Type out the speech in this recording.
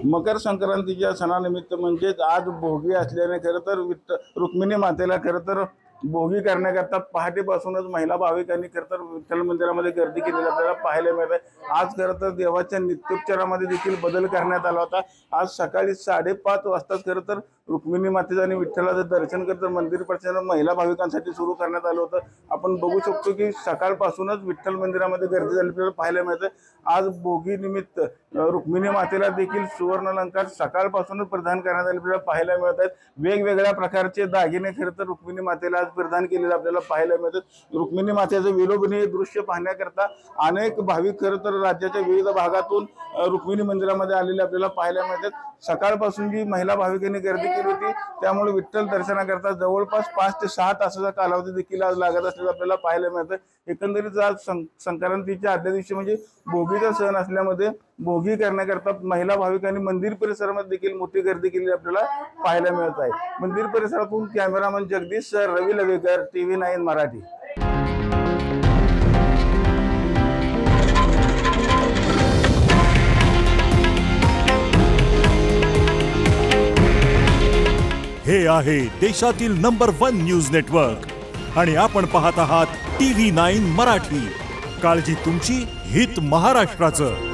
मकर संक्रांतीच्या सणानिमित्त म्हणजेच आज भोगी असल्याने खरं तर रुक्मिणी मातेला खरं तर भोगी करण्याकरता पहाटेपासूनच महिला भाविकांनी खरं तर विठ्ठल मंदिरामध्ये गर्दी केलेली आपल्याला पाहायला मिळत आहे। आज खरं तर देवाच्या नित्योपचारामध्ये देखील बदल करण्यात आला होता। आज सकाळी 5:30 वाजता खरं तर रुक्मिणी मातेचं आणि विठ्ठलाचं दर्शन करत मंदिर परिसरात महिला भाविकांसाठी सुरू करण्यात आलं होतं। आपण बघू शकतो की सकाळपासूनच विठ्ठल मंदिरामध्ये गर्दी झाली आपल्याला पाहायला मिळते। आज भोगी निमित्त रुक्मिणी मातेला देखील सुवर्ण अलंकार सकाळपासूनच प्रदान करण्यात आले आपल्याला पाहायला मिळत आहेत। वेगवेगळ्या प्रकारचे दागिने खरं तर रुक्मिणी मातेला आज प्रदान केलेले आपल्याला पाहायला मिळतात। रुक्मिणी मातेचं विलोभनीय दृश्य पाहण्याकरता अनेक भाविक खरं तर राज्याच्या विविध भागातून रुक्मिणी मंदिरामध्ये आलेले आपल्याला पाहायला मिळतात। सकाळपासून जी महिला भाविकांनी गर्दी केली होती त्यामुळे विठ्ठल दर्शनाकरता जवळपास 5 ते 6 तासाचा कालावधी देखील आज लागत असल्याचं आपल्याला पाहायला मिळतं। एकंदरीत आज संक्रांतीच्या आदल्या दिवशी म्हणजे भोगीचा सण असल्यामध्ये भोगी करण्याकरता महिला भाविकांनी मंदिर परिसरामध्ये देखील मोठी गर्दी केलेली आपल्याला पाहायला मिळत आहे। मंदिर परिसरातून कॅमेरामन जगदीश सर, रवी लवेकर, TV9 मराठी। हे आहे देशातील नंबर 1 न्यूज नेटवर्क आणि आपण पाहत आहात TV9 मराठी। काळजी तुमची, हित महाराष्ट्राचं।